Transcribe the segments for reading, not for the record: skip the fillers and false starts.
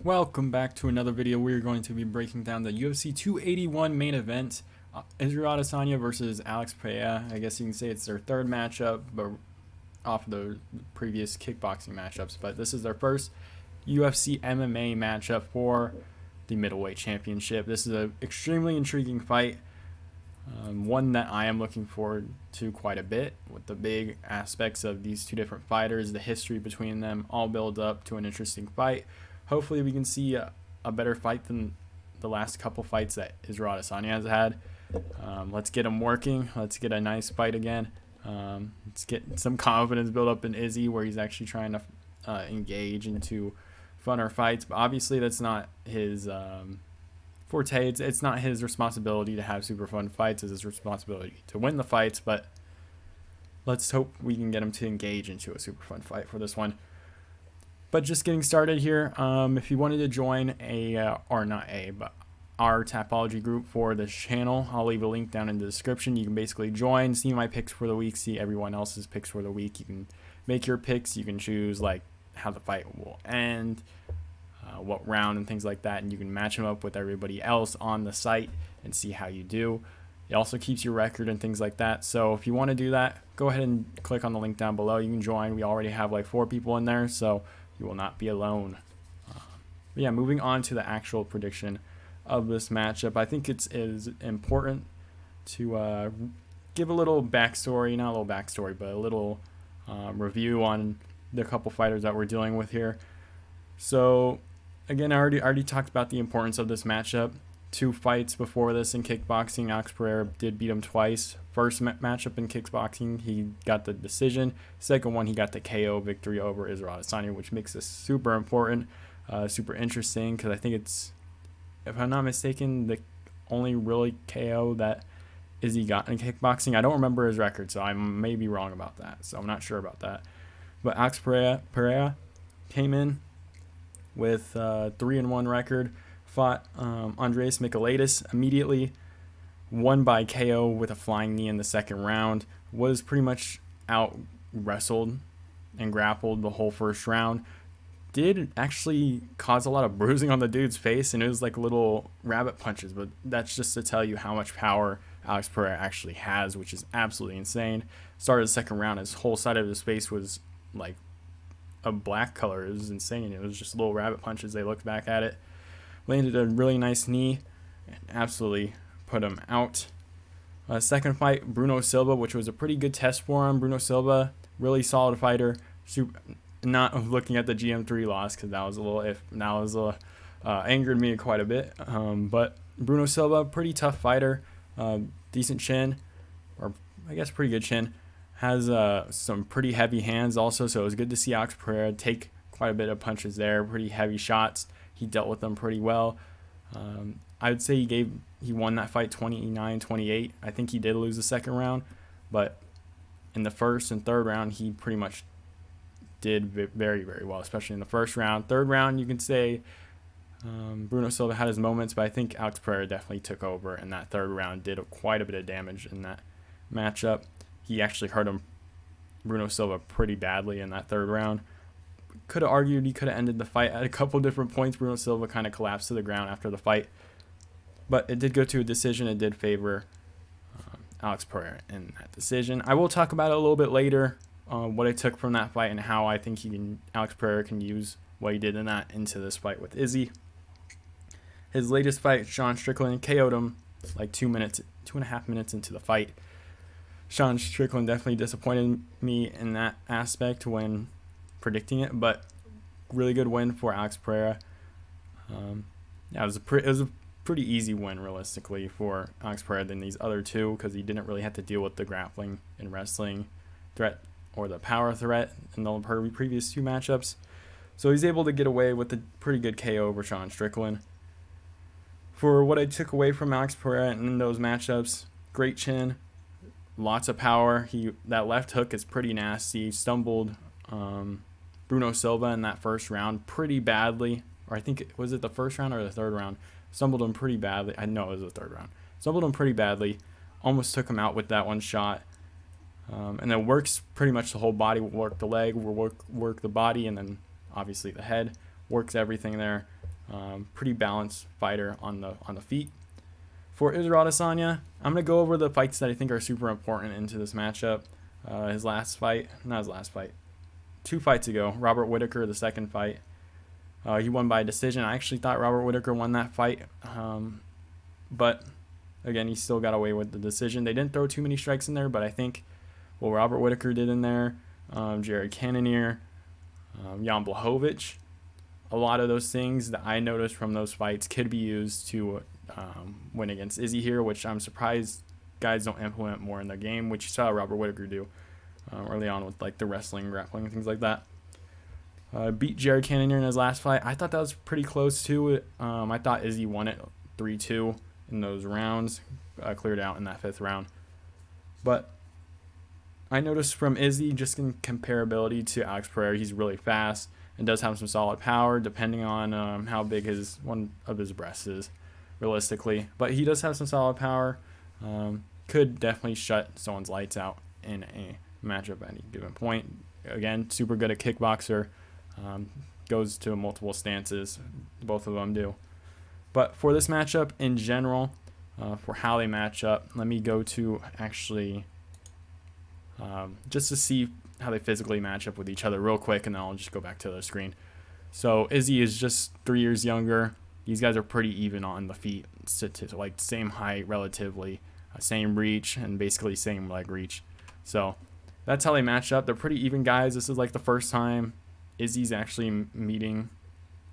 Welcome back to another video. We're going to be breaking down the UFC 281 main event. Israel Adesanya versus Alex Pereira. I guess you can say it's their third matchup, but off of the previous kickboxing matchups. But this is their first UFC MMA matchup for the middleweight championship. This is an extremely intriguing fight. One that I am looking forward to quite a bit, with the big aspects of these two different fighters, the history between them, all build up to an interesting fight. Hopefully we can see a better fight than the last couple fights that Israel Adesanya has had. Let's get him working. Let's get a nice fight again. Let's get some confidence built up in Izzy, where he's actually trying to engage into funner fights. But obviously that's not his forte. It's not his responsibility to have super fun fights. It's his responsibility to win the fights. But let's hope we can get him to engage into a super fun fight for this one. But just getting started here, if you wanted to join our Tapology group for this channel, I'll leave a link down in the description. You can basically join, see my picks for the week, see everyone else's picks for the week. You can make your picks. You can choose like how the fight will end, what round and things like that, and you can match them up with everybody else on the site and see how you do. It also keeps your record and things like that. So if you want to do that, go ahead and click on the link down below. You can join. We already have like 4 people in there, so you will not be alone. But yeah, moving on to the actual prediction of this matchup, I think it is important to give a little backstory, not a little backstory, but a little review on the couple fighters that we're dealing with here. So again, I already talked about the importance of this matchup. 2 fights before this in kickboxing, Alex Pereira did beat him twice. First matchup in kickboxing, he got the decision. Second one, he got the KO victory over Israel Adesanya, which makes this super important, super interesting, because I think it's, if I'm not mistaken, the only really KO that Izzy got in kickboxing. I don't remember his record, so I may be wrong about that. So I'm not sure about that. But Alex Pereira came in with a 3-1 record. Fought Andreas Michailidis immediately, won by KO with a flying knee in the second round, was pretty much out wrestled and grappled the whole first round. Did actually cause a lot of bruising on the dude's face, and it was like little rabbit punches, but that's just to tell you how much power Alex Pereira actually has, which is absolutely insane. Started the second round, his whole side of his face was like a black color. It was insane. It was just little rabbit punches. They looked back at it. Landed a really nice knee and absolutely put him out. Second fight, Bruno Silva, which was a pretty good test for him. Bruno Silva, really solid fighter. Not looking at the GM3 loss, because that was angered me quite a bit. But Bruno Silva, pretty tough fighter, decent chin, or I guess pretty good chin. Has some pretty heavy hands also, so it was good to see Alex Pereira take quite a bit of punches there, pretty heavy shots. He dealt with them pretty well. I would say he won that fight 29-28. I think he did lose the second round, but in the first and third round, he pretty much did very, very well, especially in the first round. Third round, you can say Bruno Silva had his moments, but I think Alex Pereira definitely took over, and that third round did quite a bit of damage in that matchup. He actually hurt Bruno Silva pretty badly in that third round. Could have argued he could have ended the fight at a couple different points. Bruno Silva kind of collapsed to the ground after the fight, but it did go to a decision. It did favor Alex Pereira in that decision. I will talk about it a little bit later, what I took from that fight and how I think Alex Pereira can use what he did in that into this fight with Izzy. His latest fight, Sean Strickland, KO'd him like 2.5 minutes into the fight. Sean Strickland definitely disappointed me in that aspect when predicting it, but really good win for Alex Pereira. Yeah, it was a pretty easy win realistically for Alex Pereira than these other two, because he didn't really have to deal with the grappling and wrestling threat or the power threat in the previous 2 matchups. So he's able to get away with a pretty good KO over Sean Strickland. For what I took away from Alex Pereira in those matchups, great chin, lots of power. That left hook is pretty nasty. Stumbled Bruno Silva in that first round pretty badly, or I think was it the first round or the third round? Stumbled him pretty badly. I know it was the third round. Stumbled him pretty badly. Almost took him out with that one shot. And then works pretty much the whole body. Work the leg, work the body, and then obviously the head. Works everything there. Pretty balanced fighter on the feet. For Israel Adesanya, I'm going to go over the fights that I think are super important into this matchup. His last fight, not his last fight, 2 fights ago, Robert Whittaker, the second fight, he won by decision. I actually thought Robert Whittaker won that fight, but again, he still got away with the decision. They didn't throw too many strikes in there, but I think what Robert Whittaker did in there, Jared Cannonier, Jan Blachowicz, a lot of those things that I noticed from those fights could be used to win against Izzy here, which I'm surprised guys don't implement more in the game, which you saw Robert Whittaker do early on with like the wrestling, grappling, and things like that. Beat Jared Cannonier in his last fight. I thought that was pretty close to. I thought Izzy won it 3-2 in those rounds, cleared out in that 5th round. But I noticed from Izzy, just in comparability to Alex Pereira, he's really fast and does have some solid power, depending on how big one of his breasts is, realistically. But he does have some solid power. Could definitely shut someone's lights out in a matchup at any given point. Again, super good at kickboxer. Goes to multiple stances. Both of them do. But for this matchup in general, for how they match up, let me go to actually just to see how they physically match up with each other real quick, and then I'll just go back to the screen. So Izzy is just 3 years younger. These guys are pretty even on the feet, like same height relatively, same reach, and basically same leg reach. So that's how they match up. They're pretty even guys. This is like the first time Izzy's actually meeting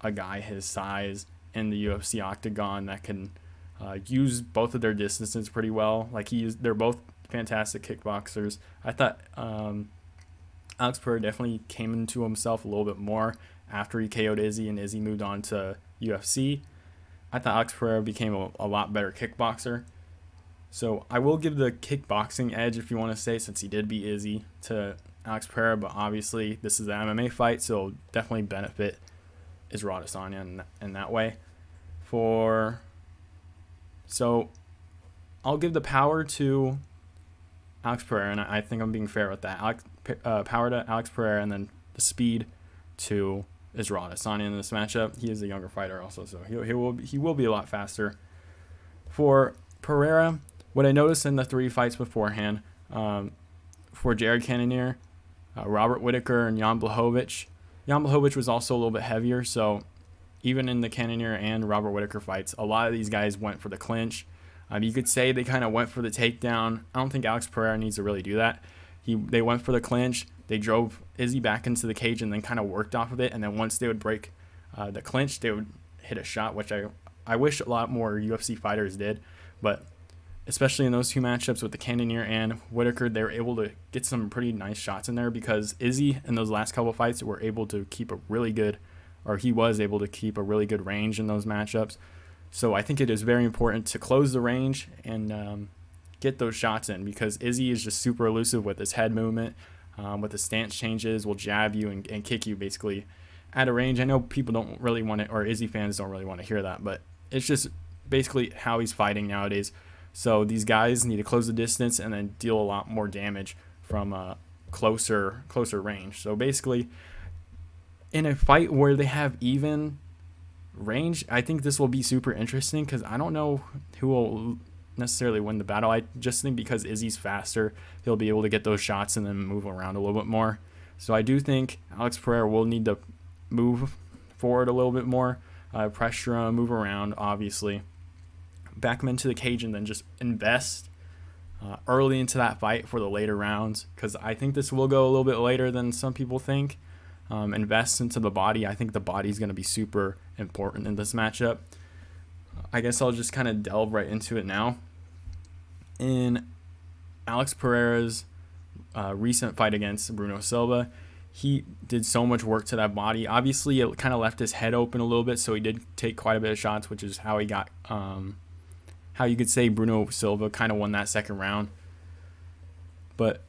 a guy his size in the UFC octagon that can use both of their distances pretty well. Like they're both fantastic kickboxers. I thought Alex Pereira definitely came into himself a little bit more after he KO'd Izzy and Izzy moved on to UFC. I thought Alex Pereira became a lot better kickboxer. So I will give the kickboxing edge, if you want to say, since he did beat Izzy, to Alex Pereira, but obviously this is an MMA fight, so it'll definitely benefit Israel Adesanya in that way. So I'll give the power to Alex Pereira, and I think I'm being fair with that. Power to Alex Pereira, and then the speed to Israel Adesanya in this matchup. He is a younger fighter also, so he will be a lot faster. For Pereira, what I noticed in the 3 fights beforehand, for Jared Cannonier, Robert Whittaker, and Jan Blachowicz. Jan Blachowicz was also a little bit heavier, so even in the Cannonier and Robert Whittaker fights, a lot of these guys went for the clinch. You could say they kind of went for the takedown. I don't think Alex Pereira needs to really do that. They went for the clinch. They drove Izzy back into the cage and then kind of worked off of it. And then once they would break the clinch, they would hit a shot, which I wish a lot more UFC fighters did. But especially in those 2 matchups with the Cannonier and Whittaker, they were able to get some pretty nice shots in there because Izzy in those last couple of fights were able to keep he was able to keep a really good range in those matchups. So I think it is very important to close the range and get those shots in because Izzy is just super elusive with his head movement, with his stance changes, will jab you and kick you basically at a range. I know people don't really want it, or Izzy fans don't really want to hear that, but it's just basically how he's fighting nowadays. So these guys need to close the distance and then deal a lot more damage from a closer range. So basically, in a fight where they have even range, I think this will be super interesting because I don't know who will necessarily win the battle. I just think because Izzy's faster, he'll be able to get those shots and then move around a little bit more. So I do think Alex Pereira will need to move forward a little bit more, pressure him, move around, obviously. Back him into the cage and then just invest early into that fight for the later rounds because I think this will go a little bit later than some people think. Invest into the body. I think the body is going to be super important in this matchup. I guess I'll just kind of delve right into it now. In Alex Pereira's recent fight against Bruno Silva, he did so much work to that body. Obviously, it kind of left his head open a little bit, so he did take quite a bit of shots, which is how he got, how you could say Bruno Silva kind of won that second round. But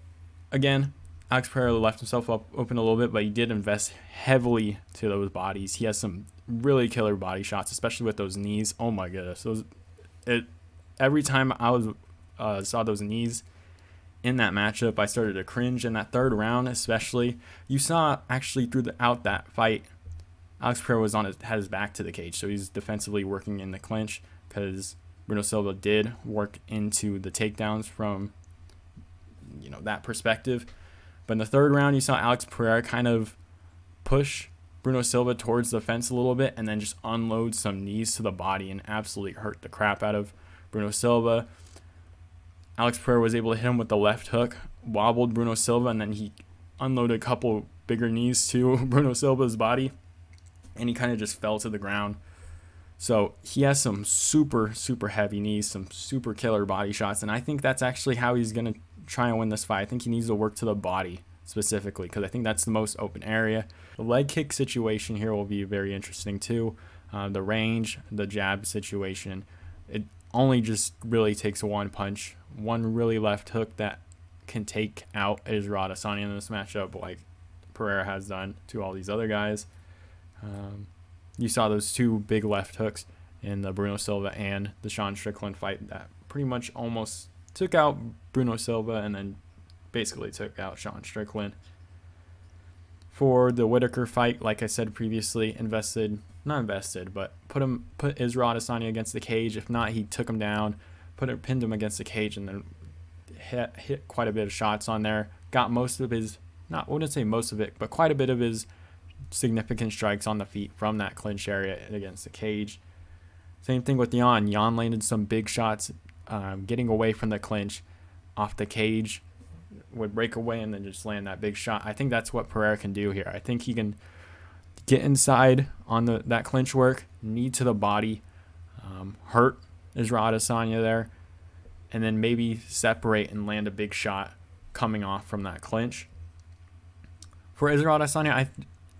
again, Alex Pereira left himself open a little bit, but he did invest heavily to those bodies. He has some really killer body shots, especially with those knees. Oh my goodness. Every time I saw those knees in that matchup, I started to cringe. In that 3rd round especially, you saw actually throughout that fight, Alex Pereira had his back to the cage, so he's defensively working in the clinch because Bruno Silva did work into the takedowns from that perspective. But in the third round, you saw Alex Pereira kind of push Bruno Silva towards the fence a little bit and then just unload some knees to the body and absolutely hurt the crap out of Bruno Silva. Alex Pereira was able to hit him with the left hook, wobbled Bruno Silva, and then he unloaded a couple bigger knees to Bruno Silva's body, and he kind of just fell to the ground. So he has some super, super heavy knees, some super killer body shots, and I think that's actually how he's going to try and win this fight. I think he needs to work to the body specifically because I think that's the most open area. The leg kick situation here will be very interesting too. The range, the jab situation, it only just really takes one punch, one really left hook that can take out Israel Adesanya in this matchup like Pereira has done to all these other guys. You saw those two big left hooks in the Bruno Silva and the Sean Strickland fight that pretty much almost took out Bruno Silva and then basically took out Sean Strickland. For the Whitaker fight, like I said previously, put Israel Adesanya against the cage. If not, he took him down, pinned him against the cage, and then hit quite a bit of shots on there. Got most of his, I wouldn't say most of it, but quite a bit of his significant strikes on the feet from that clinch area against the cage. Same thing with Jan. Jan landed some big shots, getting away from the clinch off the cage, would break away and then just land that big shot. I think that's what Pereira can do here. I think he can get inside on that clinch work, knee to the body, hurt Israel Adesanya there, and then maybe separate and land a big shot coming off from that clinch. For Israel Adesanya,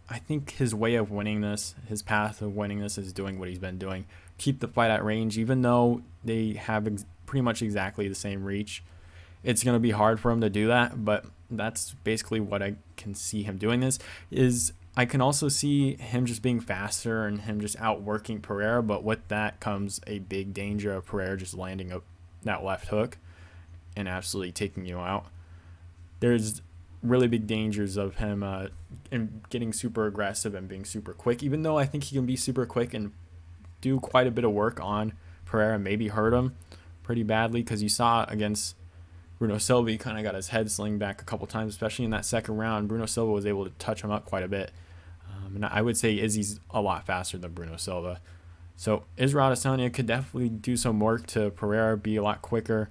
I think his way of winning this, his path of winning this is doing what he's been doing. Keep the fight at range, even though they have pretty much exactly the same reach. It's going to be hard for him to do that, but that's basically what I can see him doing this. I can also see him just being faster and him just outworking Pereira, but with that comes a big danger of Pereira just landing that left hook and absolutely taking you out. There's really big dangers of him getting super aggressive and being super quick, even though I think he can be super quick and do quite a bit of work on Pereira, maybe hurt him pretty badly, because you saw against Bruno Silva, he kind of got his head sling back a couple times, especially in that second round. Bruno Silva was able to touch him up quite a bit. And I would say Izzy's a lot faster than Bruno Silva. So Israel Adesanya could definitely do some work to Pereira, be a lot quicker,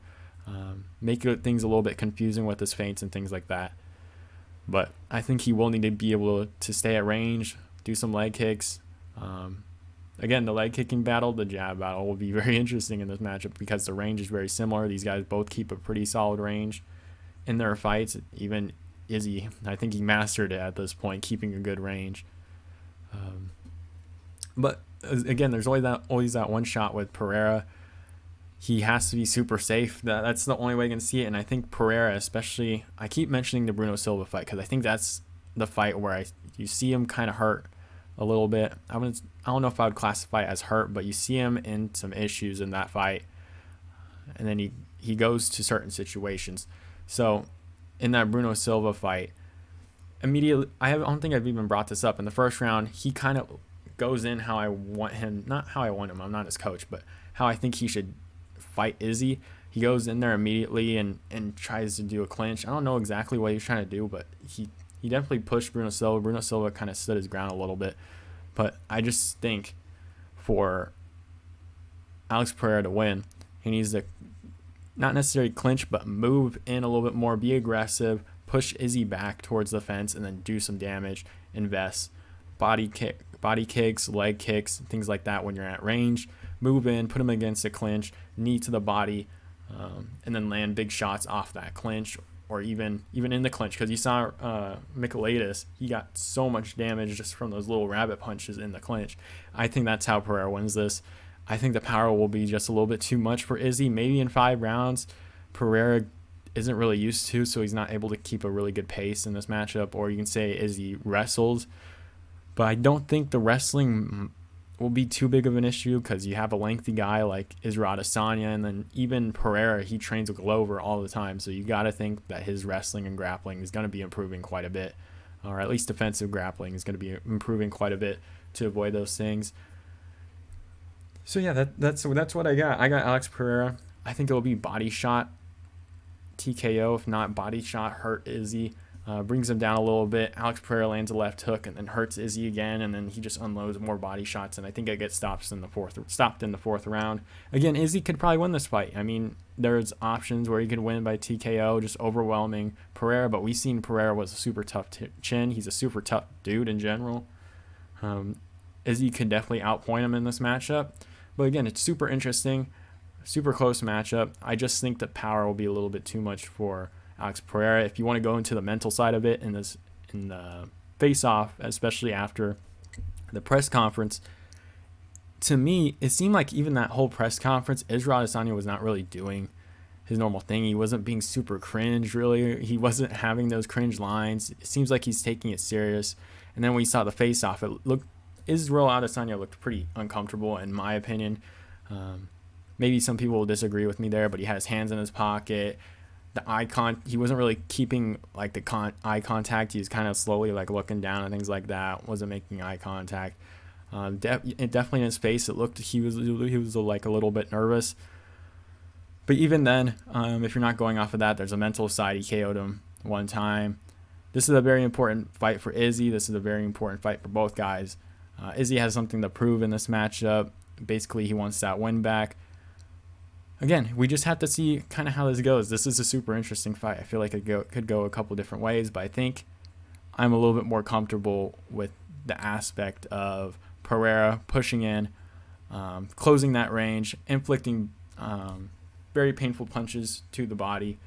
make things a little bit confusing with his feints and things like that. But I think he will need to be able to stay at range, do some leg kicks. Again, the leg kicking battle, the jab battle will be very interesting in this matchup because the range is very similar. These guys both keep a pretty solid range in their fights. Even Izzy, I think he mastered it at this point, keeping a good range. But again, there's always that one shot with Pereira. He has to be super safe. That's the only way I can see it. And I think Pereira, especially, I keep mentioning the Bruno Silva fight because I think that's the fight where you see him kind of hurt a little bit. I don't know if I would classify it as hurt, but you see him in some issues in that fight. And then he goes to certain situations. So in that Bruno Silva fight, immediately, I don't think I've even brought this up. In the first round, he kind of goes in how I want him, not how I want him, I'm not his coach, but how I think he should fight Izzy. He goes in there immediately and tries to do a clinch. I don't know exactly what he's trying to do, but he definitely pushed Bruno Silva. Bruno Silva kind of stood his ground a little bit. But I just think for Alex Pereira to win, he needs to not necessarily clinch, but move in a little bit more, be aggressive, push Izzy back towards the fence, and then do some damage, invest, body kicks, leg kicks, things like that when you're at range. Move in, put him against a clinch, knee to the body, and then land big shots off that clinch, or even in the clinch, because you saw Michailidis, he got so much damage just from those little rabbit punches in the clinch. I think that's how Pereira wins this. I think the power will be just a little bit too much for Izzy. Maybe in 5 rounds, Pereira isn't really used to, so he's not able to keep a really good pace in this matchup. Or you can say Izzy wrestles. But I don't think the wrestling will be too big of an issue because you have a lengthy guy like Israel Adesanya, and then even Pereira, he trains with Glover all the time. So you got to think that his wrestling and grappling is going to be improving quite a bit, or at least defensive grappling is going to be improving quite a bit to avoid those things. So yeah, that's what I got. I got Alex Pereira. I think it will be body shot TKO, if not body shot, hurt Izzy. Brings him down a little bit. Alex Pereira lands a left hook and then hurts Izzy again, and then he just unloads more body shots, and I think it gets stopped in the fourth round. Again, Izzy could probably win this fight. I mean, there's options where he could win by TKO, just overwhelming Pereira, but we've seen Pereira was a super tough chin. He's a super tough dude in general. Izzy could definitely outpoint him in this matchup. But again, it's super interesting, super close matchup. I just think that power will be a little bit too much for Alex Pereira. If you want to go into the mental side of it in the face-off, especially after the press conference, to me, it seemed like even that whole press conference, Israel Adesanya was not really doing his normal thing. He wasn't being super cringe, really. He wasn't having those cringe lines. It seems like he's taking it serious. And then when we saw the face-off, Israel Adesanya looked pretty uncomfortable, in my opinion. Maybe some people will disagree with me there, but he had his hands in his pocket. He wasn't really keeping like the eye contact. He was kind of slowly like looking down and things like that. Wasn't making eye contact. Definitely in his face, it looked he was like a little bit nervous. But even then, if you're not going off of that, there's a mental side. He KO'd him one time. This is a very important fight for Izzy. This is a very important fight for both guys. Izzy has something to prove in this matchup. Basically, he wants that win back. Again, we just have to see kind of how this goes. This is a super interesting fight. I feel like it could go a couple different ways, but I think I'm a little bit more comfortable with the aspect of Pereira pushing in, closing that range, inflicting very painful punches to the body,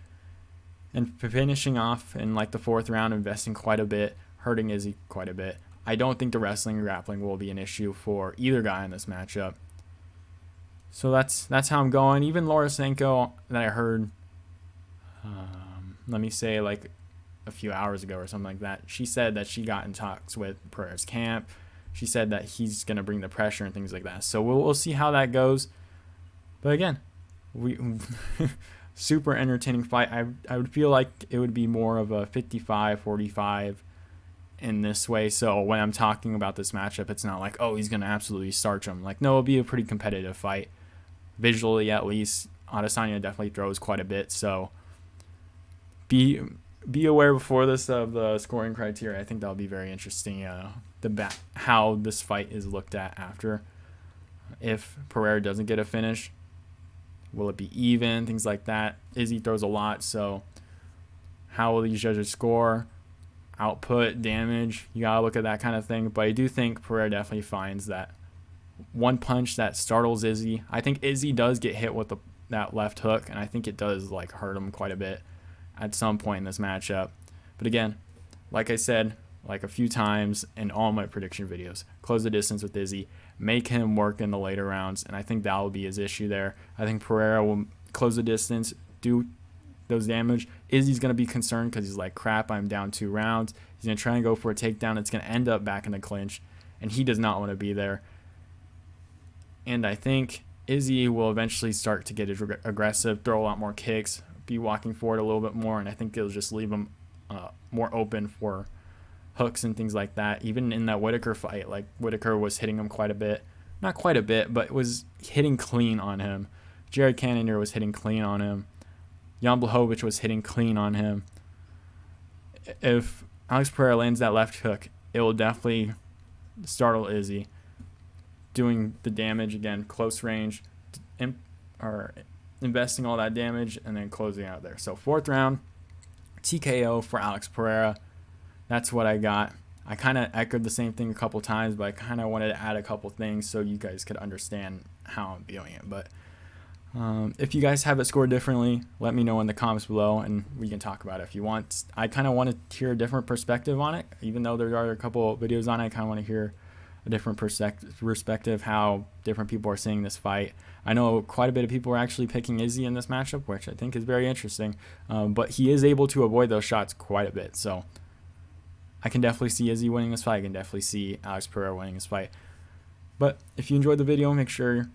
and finishing off in like the fourth round, investing quite a bit, hurting Izzy quite a bit. I don't think the wrestling and grappling will be an issue for either guy in this matchup. So that's how I'm going. Even Lorisenko, that I heard, let me say like a few hours ago or something like that, she said that she got in talks with Pereira's camp. She said that he's going to bring the pressure and things like that. So we'll see how that goes. But again, super entertaining fight. I would feel like it would be more of a 55-45 in this way. So when I'm talking about this matchup, it's not like, oh, he's going to absolutely starch him. Like, no, it'll be a pretty competitive fight. Visually, at least, Adesanya definitely throws quite a bit. So be aware before this of the scoring criteria. I think that'll be very interesting. How this fight is looked at after. If Pereira doesn't get a finish, will it be even? Things like that. Izzy throws a lot, so how will these judges score? Output, damage, you gotta look at that kind of thing. But I do think Pereira definitely finds that one punch that startles Izzy. I think Izzy does get hit with that left hook, and I think it does like hurt him quite a bit at some point in this matchup. But again, like I said, like a few times in all my prediction videos, close the distance with Izzy, make him work in the later rounds, and I think that will be his issue there. I think Pereira will close the distance, do those damage. Izzy's going to be concerned because he's like, crap, I'm down 2 rounds. He's going to try and go for a takedown. It's going to end up back in the clinch, and he does not want to be there. And I think Izzy will eventually start to get aggressive, throw a lot more kicks, be walking forward a little bit more, and I think it'll just leave him more open for hooks and things like that. Even in that Whitaker fight, like Whitaker was hitting him quite a bit. Not quite a bit, but was hitting clean on him. Jared Cannonier was hitting clean on him. Jan Blachowicz was hitting clean on him. If Alex Pereira lands that left hook, it will definitely startle Izzy. Doing the damage again, close range, or investing all that damage and then closing out there. So fourth round, TKO for Alex Pereira. That's what I got. I kind of echoed the same thing a couple times, but I kind of wanted to add a couple things so you guys could understand how I'm viewing it. But if you guys have it scored differently, let me know in the comments below, and we can talk about it if you want. I kind of want to hear a different perspective on it. Even though there are a couple videos on it, I kind of want to hear a different perspective, how different people are seeing this fight. I know quite a bit of people are actually picking Izzy in this matchup, which I think is very interesting. But he is able to avoid those shots quite a bit. So I can definitely see Izzy winning this fight. I can definitely see Alex Pereira winning this fight. But if you enjoyed the video, make sure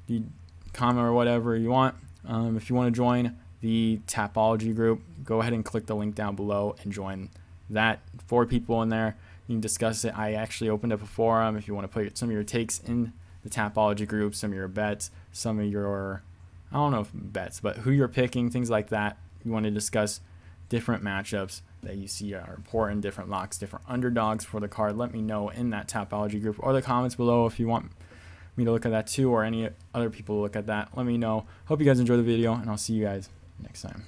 you comment or whatever you want. If you want to join the Tapology Group, go ahead and click the link down below and join that. 4 people in there. You can discuss it. I actually opened up a forum if you want to put some of your takes in the Tapology group, some of your bets, some of your, I don't know if bets, but who you're picking, things like that. You want to discuss different matchups that you see are important, different locks, different underdogs for the card. Let me know in that Tapology group or the comments below if you want me to look at that too, or any other people to look at that. Let me know. Hope you guys enjoy the video, and I'll see you guys next time.